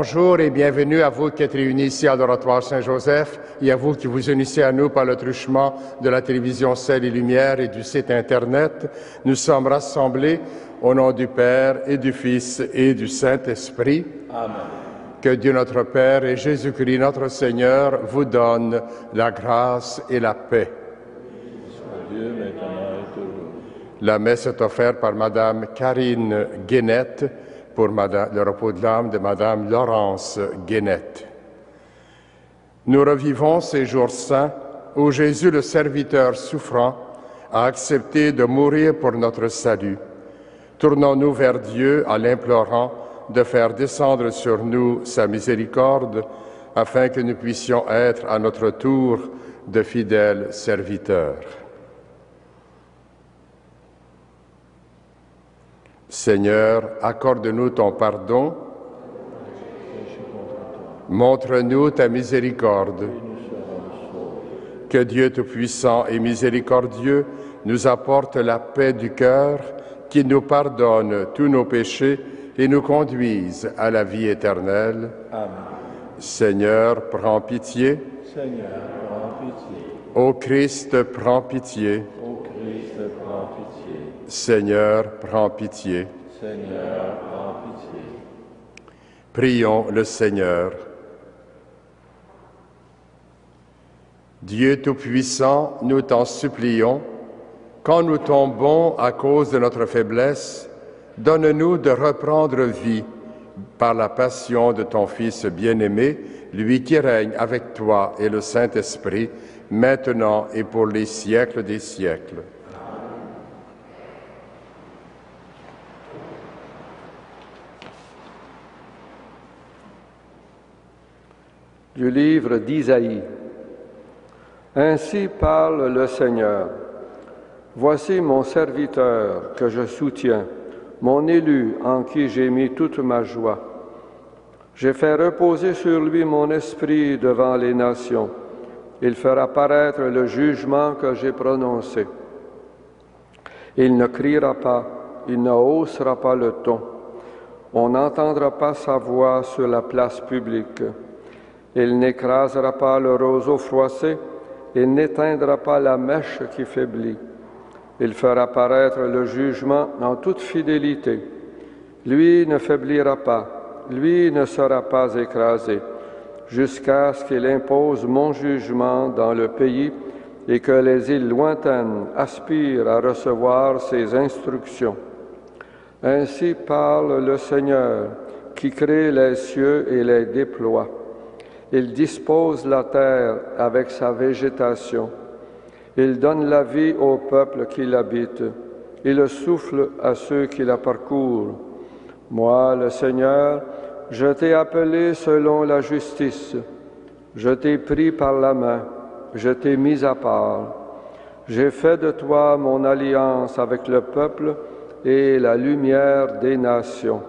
Bonjour et bienvenue à vous qui êtes réunis ici à l'Oratoire Saint-Joseph et à vous qui vous unissez à nous par le truchement de la télévision Ciel et Lumière et du site Internet. Nous sommes rassemblés au nom du Père et du Fils et du Saint-Esprit. Amen. Que Dieu notre Père et Jésus-Christ notre Seigneur vous donne la grâce et la paix. Soit Dieu maintenant et toujours. La messe est offerte par Madame Karine Guénette pour le repos de l'âme de Madame Laurence Guénette. Nous revivons ces jours saints où Jésus, le serviteur souffrant, a accepté de mourir pour notre salut. Tournons-nous vers Dieu en l'implorant de faire descendre sur nous sa miséricorde, afin que nous puissions être à notre tour de fidèles serviteurs. Seigneur, accorde-nous ton pardon, montre-nous ta miséricorde. Que Dieu Tout-Puissant et miséricordieux nous apporte la paix du cœur, qui nous pardonne tous nos péchés et nous conduise à la vie éternelle. Amen. Seigneur, prends pitié. Seigneur, prends pitié. Ô Christ, prends pitié. Ô Christ, prends pitié. Seigneur, prends pitié. Seigneur, prends pitié. Prions le Seigneur. Dieu Tout-Puissant, nous t'en supplions, quand nous tombons à cause de notre faiblesse, donne-nous de reprendre vie par la passion de ton Fils bien-aimé, lui qui règne avec toi et le Saint-Esprit, maintenant et pour les siècles des siècles. Du livre d'Isaïe. Ainsi parle le Seigneur. Voici mon serviteur que je soutiens, mon élu en qui j'ai mis toute ma joie. J'ai fait reposer sur lui mon esprit devant les nations. Il fera paraître le jugement que j'ai prononcé. Il ne criera pas, il ne haussera pas le ton. On n'entendra pas sa voix sur la place publique. Il n'écrasera pas le roseau froissé, il n'éteindra pas la mèche qui faiblit. Il fera paraître le jugement en toute fidélité. Lui ne faiblira pas, lui ne sera pas écrasé, jusqu'à ce qu'il impose mon jugement dans le pays et que les îles lointaines aspirent à recevoir ses instructions. Ainsi parle le Seigneur, qui crée les cieux et les déploie. Il dispose la terre avec sa végétation. Il donne la vie au peuple qui l'habite. Il le souffle à ceux qui la parcourent. Moi, le Seigneur, je t'ai appelé selon la justice. Je t'ai pris par la main. Je t'ai mis à part. J'ai fait de toi mon alliance avec le peuple et la lumière des nations.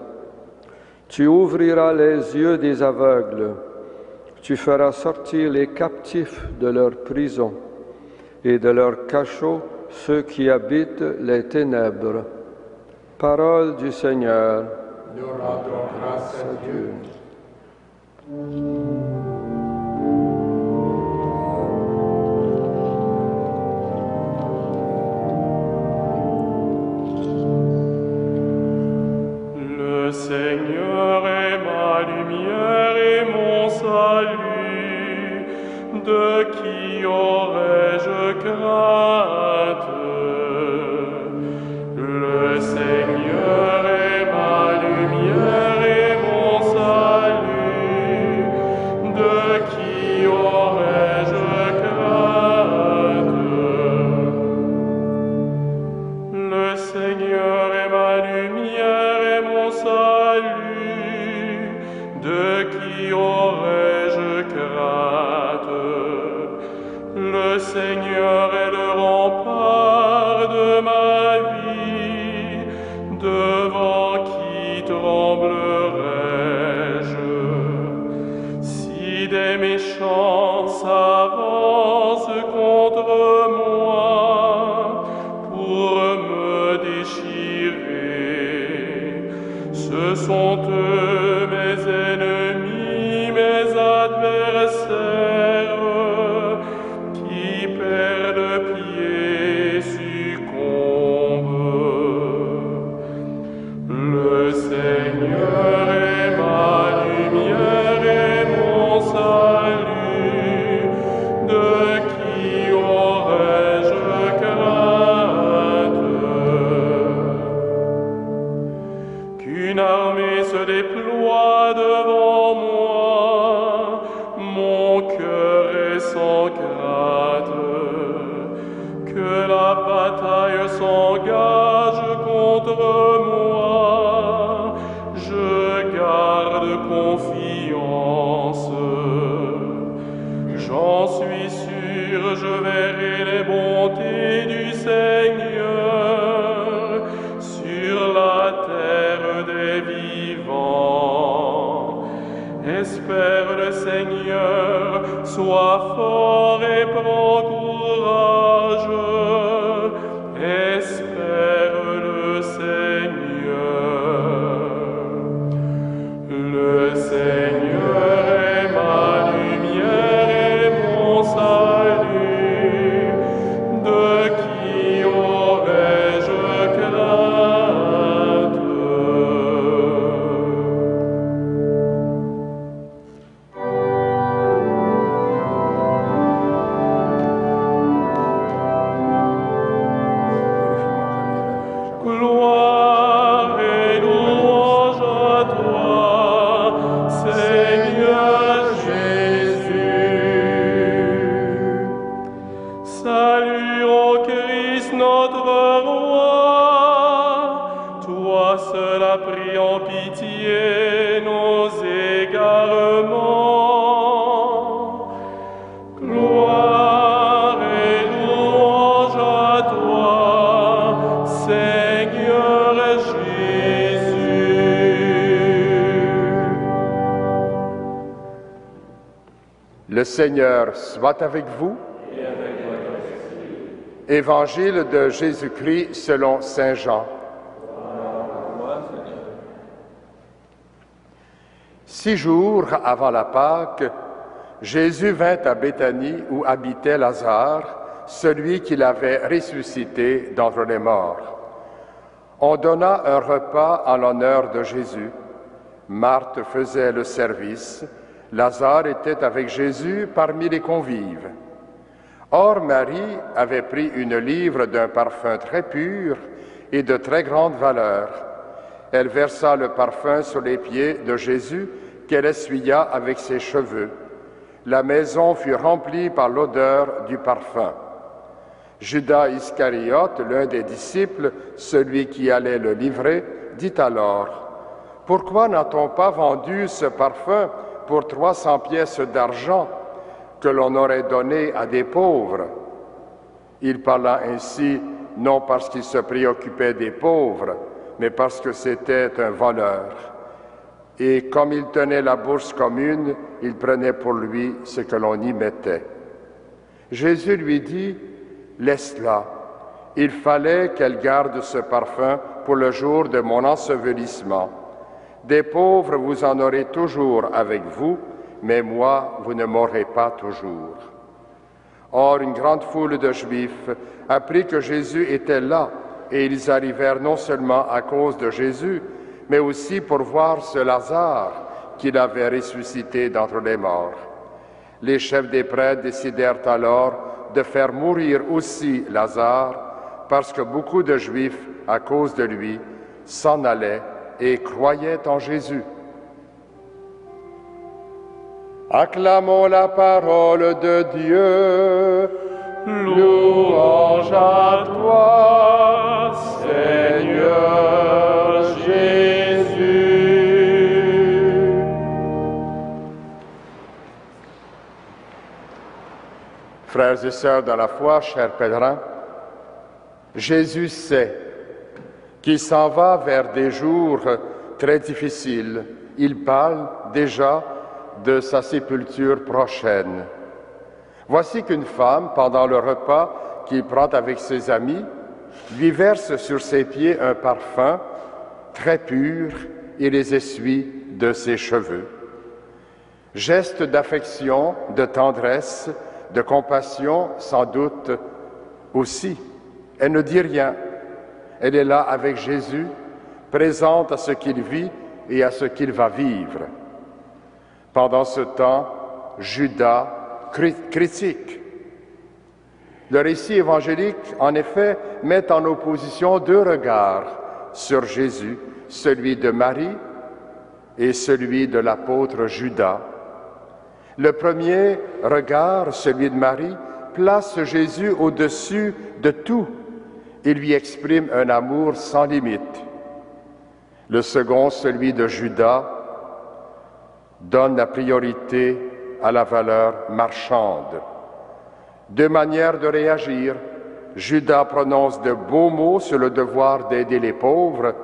Tu ouvriras les yeux des aveugles. Tu feras sortir les captifs de leur prison et de leur cachot ceux qui habitent les ténèbres. Parole du Seigneur. Nous rendons grâce à Dieu. Le Seigneur est ma lumière et mon salut. De qui aurais-je crainte? Le Seigneur est ma lumière et mon salut. De qui aurais-je crainte? Le Seigneur est ma lumière et mon salut. De qui aurais-je crainte? Le Seigneur est le rempart de ma vie, devant qui tremblerai-je? Si des méchants s'avancent contre moi pour me déchirer, ce sont eux mes ennemis. serre, qui perd pied succombe. Le Seigneur est ma lumière et mon salut, de qui aurais-je crainte? Qu'une armée se déploie devant moi, mon cœur est sans crainte. Que la bataille s'engage contre moi, je garde confiance. J'en suis sûr, je verrai les bontés du Seigneur sur la terre des vivants. Espère le Seigneur, sois fort et prends courage. Espère le Seigneur. Le Seigneur est ma lumière et mon salut, de qui aurais-je crainte? Gloire et louange à toi, Seigneur Jésus. Salut au Christ notre roi, toi seul as pris en pitié nos égarements. Gloire et louange à toi, Seigneur Jésus. Le Seigneur soit avec vous. Évangile de Jésus-Christ selon Saint Jean. 6 jours avant la Pâque, Jésus vint à Béthanie où habitait Lazare, celui qu'il avait ressuscité d'entre les morts. On donna un repas en l'honneur de Jésus. Marthe faisait le service. Lazare était avec Jésus parmi les convives. Or, Marie avait pris une livre d'un parfum très pur et de très grande valeur. Elle versa le parfum sur les pieds de Jésus qu'elle essuya avec ses cheveux. La maison fut remplie par l'odeur du parfum. Judas Iscariote, l'un des disciples, celui qui allait le livrer, dit alors: « Pourquoi n'a-t-on pas vendu ce parfum pour 300 pièces d'argent que l'on aurait donné à des pauvres? » Il parla ainsi non parce qu'il se préoccupait des pauvres, mais parce que c'était un voleur. Et comme il tenait la bourse commune, il prenait pour lui ce que l'on y mettait. Jésus lui dit: « Laisse-la. Il fallait qu'elle garde ce parfum pour le jour de mon ensevelissement. Des pauvres, vous en aurez toujours avec vous, mais moi, vous ne m'aurez pas toujours. » Or, une grande foule de Juifs apprit que Jésus était là, et ils arrivèrent non seulement à cause de Jésus, mais aussi pour voir ce Lazare qu'il avait ressuscité d'entre les morts. Les chefs des prêtres décidèrent alors de faire mourir aussi Lazare, parce que beaucoup de Juifs, à cause de lui, s'en allaient et croyaient en Jésus. Acclamons la parole de Dieu. Louange à toi, Seigneur Jésus. Frères et sœurs dans la foi, chers pèlerins, Jésus sait qu'il s'en va vers des jours très difficiles. Il parle déjà de sa sépulture prochaine. Voici qu'une femme, pendant le repas qu'il prend avec ses amis, lui verse sur ses pieds un parfum très pur et les essuie de ses cheveux. Geste d'affection, de tendresse, de compassion, sans doute aussi. Elle ne dit rien. Elle est là avec Jésus, présente à ce qu'il vit et à ce qu'il va vivre. Pendant ce temps, Judas critique. Le récit évangélique, en effet, met en opposition deux regards sur Jésus, celui de Marie et celui de l'apôtre Judas. Le premier regard, celui de Marie, place Jésus au-dessus de tout. Il lui exprime un amour sans limite. Le second, celui de Judas, donne la priorité à la valeur marchande. Deux manières de réagir. Judas prononce de beaux mots sur le devoir d'aider les pauvres.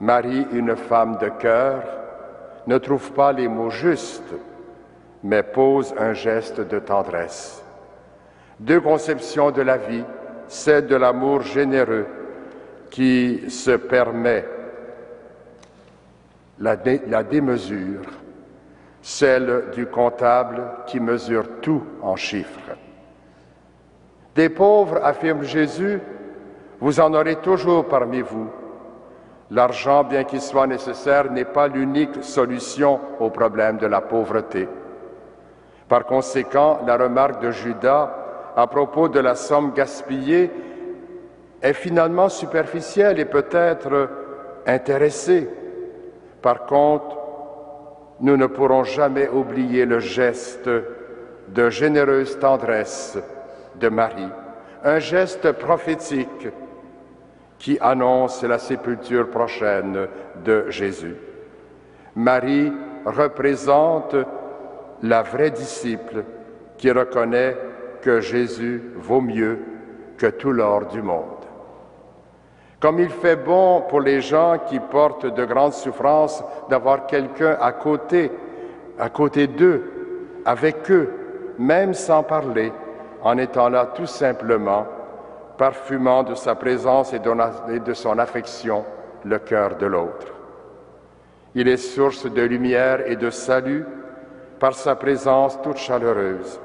Marie, une femme de cœur, ne trouve pas les mots justes, mais pose un geste de tendresse. Deux conceptions de la vie, celle de l'amour généreux qui se permet la démesure, celle du comptable qui mesure tout en chiffres. Des pauvres, affirme Jésus, vous en aurez toujours parmi vous. L'argent, bien qu'il soit nécessaire, n'est pas l'unique solution au problème de la pauvreté. Par conséquent, la remarque de Judas à propos de la somme gaspillée est finalement superficielle et peut-être intéressée. Par contre, nous ne pourrons jamais oublier le geste de généreuse tendresse de Marie, un geste prophétique qui annonce la sépulture prochaine de Jésus. Marie représente la vraie disciple qui reconnaît que Jésus vaut mieux que tout l'or du monde. Comme il fait bon pour les gens qui portent de grandes souffrances d'avoir quelqu'un à côté d'eux, avec eux, même sans parler, en étant là tout simplement, parfumant de sa présence et de son affection le cœur de l'autre. Il est source de lumière et de salut par sa présence toute chaleureuse.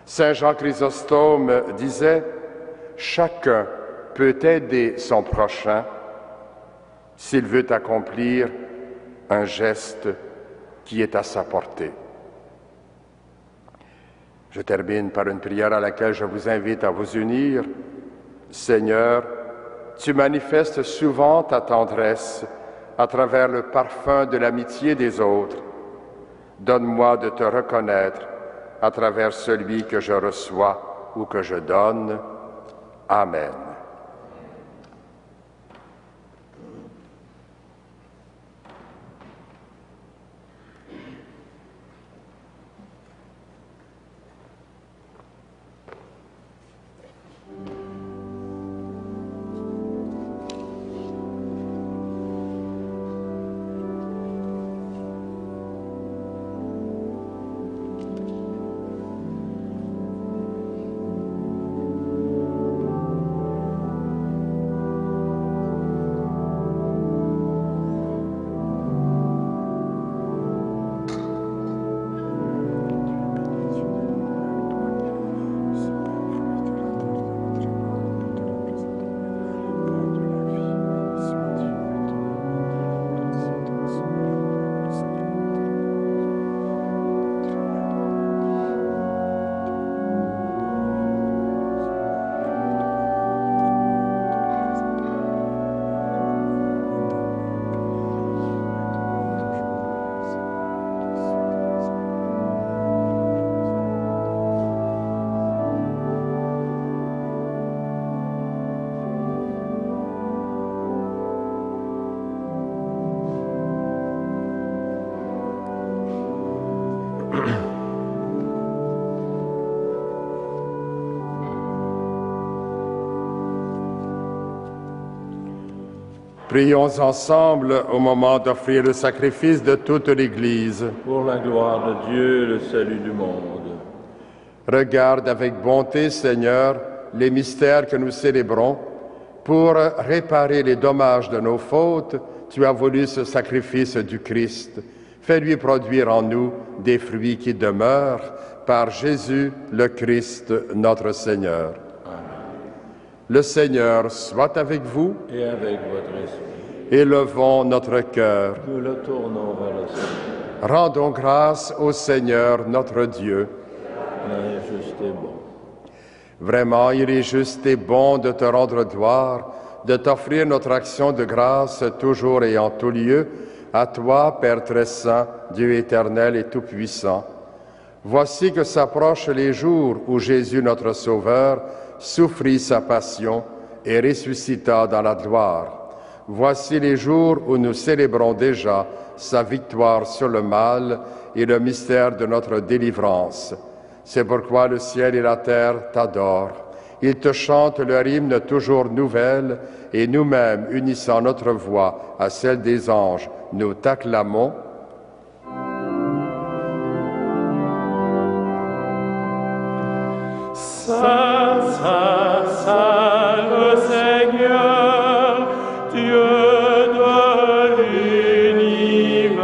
Saint Jean Chrysostome disait « Chacun peut aider son prochain s'il veut accomplir un geste qui est à sa portée. » Je termine par une prière à laquelle je vous invite à vous unir. Seigneur, tu manifestes souvent ta tendresse à travers le parfum de l'amitié des autres. Donne-moi de te reconnaître à travers celui que je reçois ou que je donne. Amen. Prions ensemble au moment d'offrir le sacrifice de toute l'Église. Pour la gloire de Dieu et le salut du monde. Regarde avec bonté, Seigneur, les mystères que nous célébrons. Pour réparer les dommages de nos fautes, tu as voulu ce sacrifice du Christ. Fais-lui produire en nous des fruits qui demeurent, par Jésus le Christ, notre Seigneur. Le Seigneur soit avec vous. Et avec votre esprit. Élevons notre cœur. Nous le tournons vers le Seigneur. Rendons grâce au Seigneur notre Dieu. Il est juste et bon. Vraiment, il est juste et bon de te rendre gloire, de t'offrir notre action de grâce toujours et en tout lieu, à toi, Père très saint, Dieu éternel et tout-puissant. Voici que s'approchent les jours où Jésus, notre Sauveur, souffrit sa passion et ressuscita dans la gloire. Voici les jours où nous célébrons déjà sa victoire sur le mal et le mystère de notre délivrance. C'est pourquoi le ciel et la terre t'adorent. Ils te chantent leur hymne toujours nouvelle, et nous-mêmes, unissant notre voix à celle des anges, nous t'acclamons. Saint, Saint, Saint, le Seigneur, Dieu de l'univers,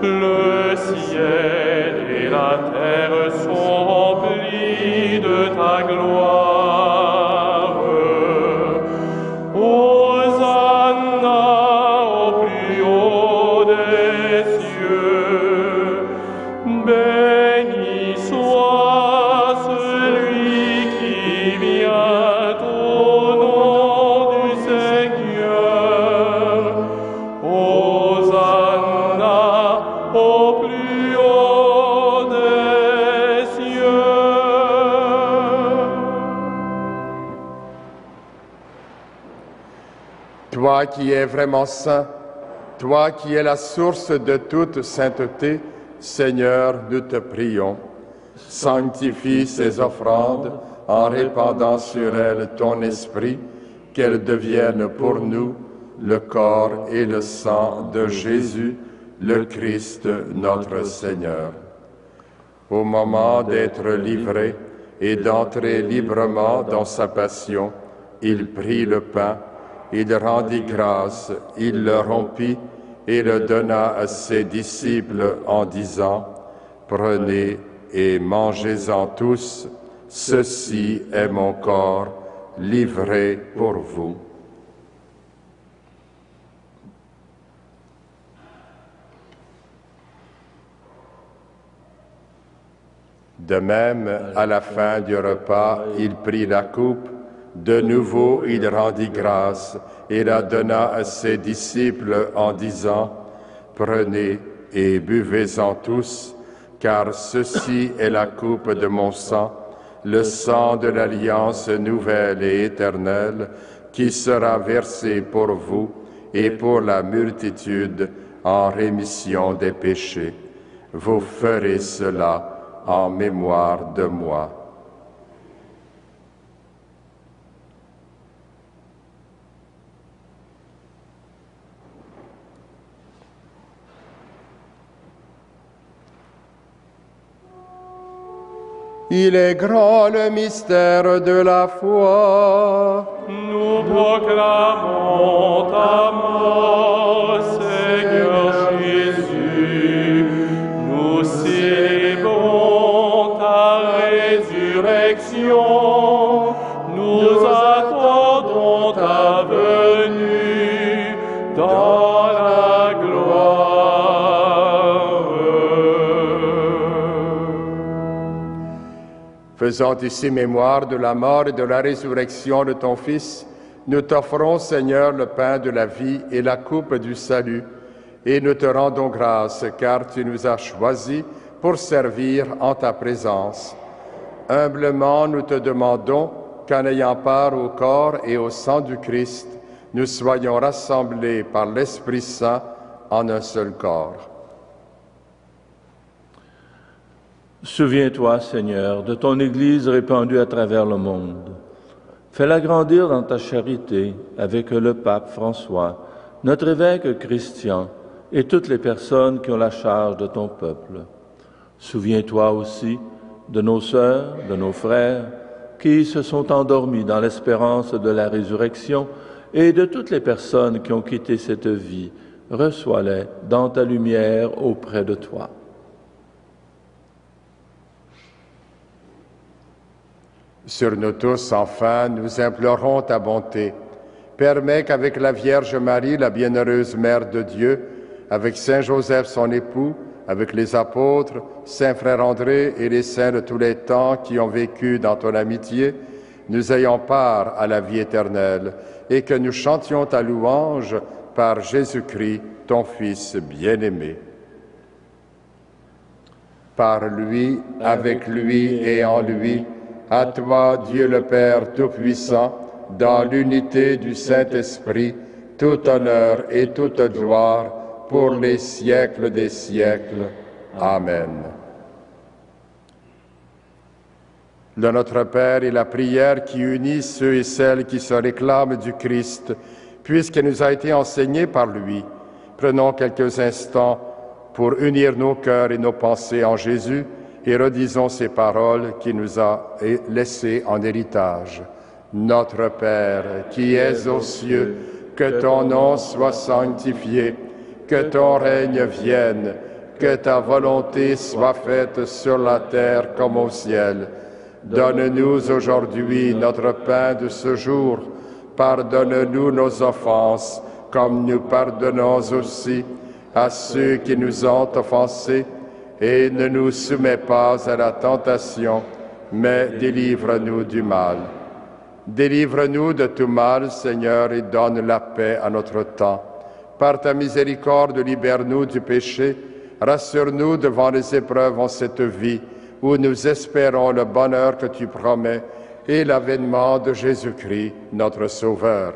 le ciel et la terre sont remplis de ta gloire. Hosanna au plus haut des cieux, béni soit celui qui vient au nom du Seigneur. Hosanna au plus haut des cieux. Toi qui es vraiment saint, toi qui es la source de toute sainteté, Seigneur, nous te prions. Sanctifie ces offrandes en répandant sur elles ton esprit, qu'elles deviennent pour nous le corps et le sang de Jésus, le Christ, notre Seigneur. Au moment d'être livré et d'entrer librement dans sa passion, il prit le pain, il rendit grâce, il le rompit et le donna à ses disciples en disant, « Prenez et mangez-en tous, ceci est mon corps livré pour vous. » De même, à la fin du repas, il prit la coupe. De nouveau, il rendit grâce et la donna à ses disciples en disant, « Prenez et buvez-en tous, car ceci est la coupe de mon sang, le sang de l'alliance nouvelle et éternelle, qui sera versé pour vous et pour la multitude en rémission des péchés. Vous ferez cela en mémoire de moi. » Il est grand le mystère de la foi. Nous proclamons ta mort, Seigneur Jésus. Nous célébrons ta résurrection. Nous attendons ta venue dans la gloire. Faisant ici mémoire de la mort et de la résurrection de ton Fils, nous t'offrons, Seigneur, le pain de la vie et la coupe du salut, et nous te rendons grâce, car tu nous as choisis pour servir en ta présence. Humblement, nous te demandons qu'en ayant part au corps et au sang du Christ, nous soyons rassemblés par l'Esprit Saint en un seul corps. Souviens-toi, Seigneur, de ton Église répandue à travers le monde. Fais-la grandir dans ta charité avec le pape François, notre évêque Christian et toutes les personnes qui ont la charge de ton peuple. Souviens-toi aussi de nos sœurs, de nos frères, qui se sont endormis dans l'espérance de la résurrection et de toutes les personnes qui ont quitté cette vie reçois-les dans ta lumière auprès de toi. Sur nous tous, enfin, nous implorons ta bonté. Permets qu'avec la Vierge Marie, la bienheureuse Mère de Dieu, avec Saint Joseph son époux, avec les apôtres, Saint Frère André et les saints de tous les temps qui ont vécu dans ton amitié, nous ayons part à la vie éternelle et que nous chantions ta louange par Jésus-Christ, ton Fils bien-aimé. Par lui, avec lui et en lui, à toi, Dieu le Père Tout-Puissant, dans l'unité du Saint-Esprit, tout honneur et toute gloire pour les siècles des siècles. Amen. De notre Père et la prière qui unit ceux et celles qui se réclament du Christ, puisqu'elle nous a été enseignée par lui, prenons quelques instants pour unir nos cœurs et nos pensées en Jésus et redisons ces paroles qu'il nous a laissées en héritage. Notre Père, qui es aux cieux, que ton nom soit sanctifié, que ton règne vienne, que ta volonté soit faite sur la terre comme au ciel. Donne-nous aujourd'hui notre pain de ce jour. Pardonne-nous nos offenses, comme nous pardonnons aussi à ceux qui nous ont offensés. Et ne nous soumets pas à la tentation, mais délivre-nous du mal. Délivre-nous de tout mal, Seigneur, et donne la paix à notre temps. Par ta miséricorde, libère-nous du péché. Rassure-nous devant les épreuves en cette vie, où nous espérons le bonheur que tu promets et l'avènement de Jésus-Christ, notre Sauveur.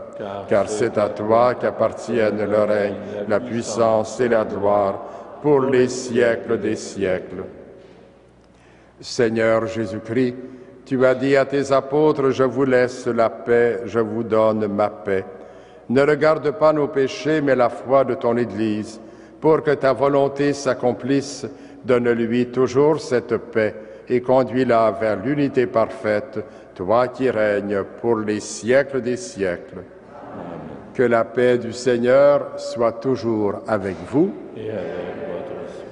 Car c'est à toi qu'appartiennent le règne, la puissance et la gloire, pour les siècles des siècles. Seigneur Jésus-Christ, tu as dit à tes apôtres, je vous laisse la paix, je vous donne ma paix. Ne regarde pas nos péchés, mais la foi de ton Église. Pour que ta volonté s'accomplisse, donne-lui toujours cette paix et conduis-la vers l'unité parfaite, toi qui règnes pour les siècles des siècles. Amen. Que la paix du Seigneur soit toujours avec vous. Et avec votre esprit.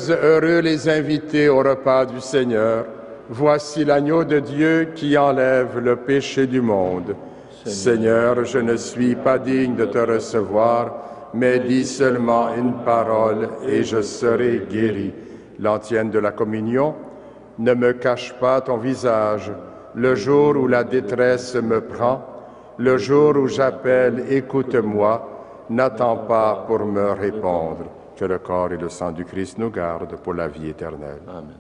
Heureux les invités au repas du Seigneur. Voici l'agneau de Dieu qui enlève le péché du monde. Seigneur, je ne suis pas digne de te recevoir, mais dis seulement une parole et je serai guéri. L'antienne de la communion, ne me cache pas ton visage. Le jour où la détresse me prend, le jour où j'appelle, écoute-moi, n'attends pas pour me répondre. Que le corps et le sang du Christ nous gardent pour la vie éternelle. Amen.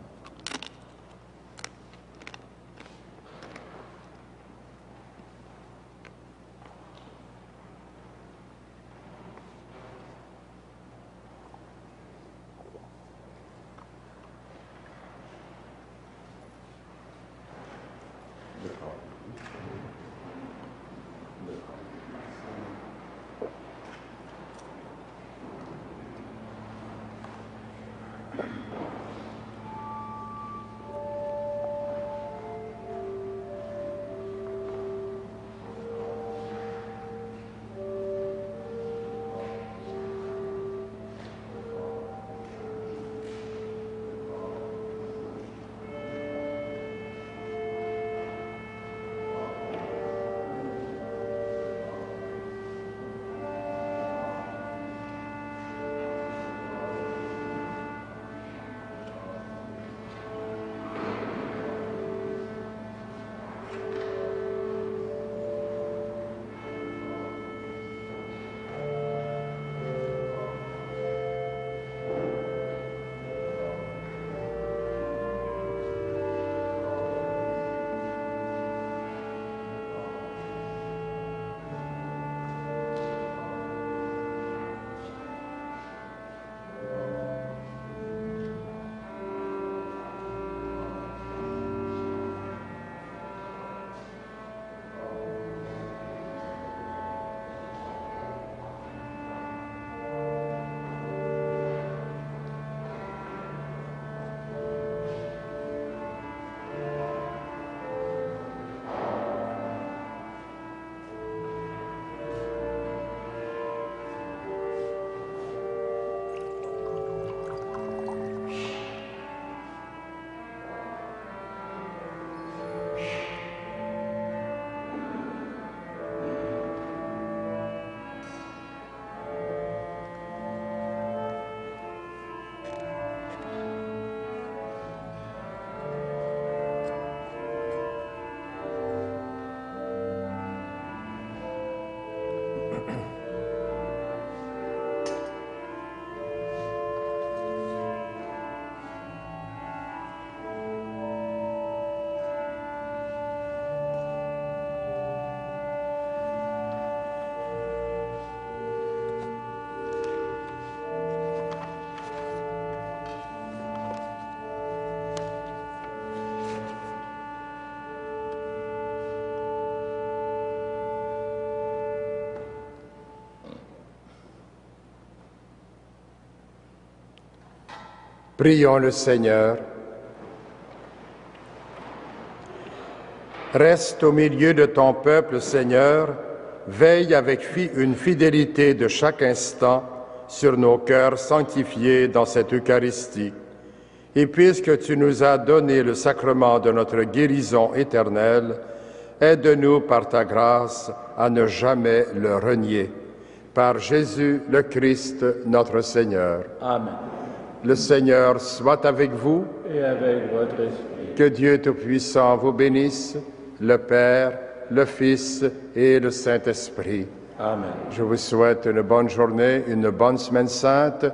Prions le Seigneur. Reste au milieu de ton peuple, Seigneur, veille avec une fidélité de chaque instant sur nos cœurs sanctifiés dans cette Eucharistie. Et puisque tu nous as donné le sacrement de notre guérison éternelle, aide-nous par ta grâce à ne jamais le renier. Par Jésus le Christ, notre Seigneur. Amen. Le Seigneur soit avec vous. Et avec votre esprit. Que Dieu Tout-Puissant vous bénisse, le Père, le Fils et le Saint-Esprit. Amen. Je vous souhaite une bonne journée, une bonne semaine sainte.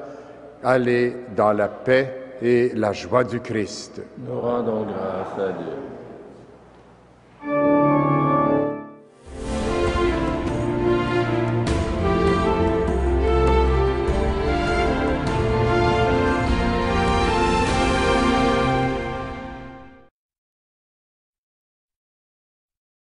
Allez dans la paix et la joie du Christ. Nous rendons grâce à Dieu.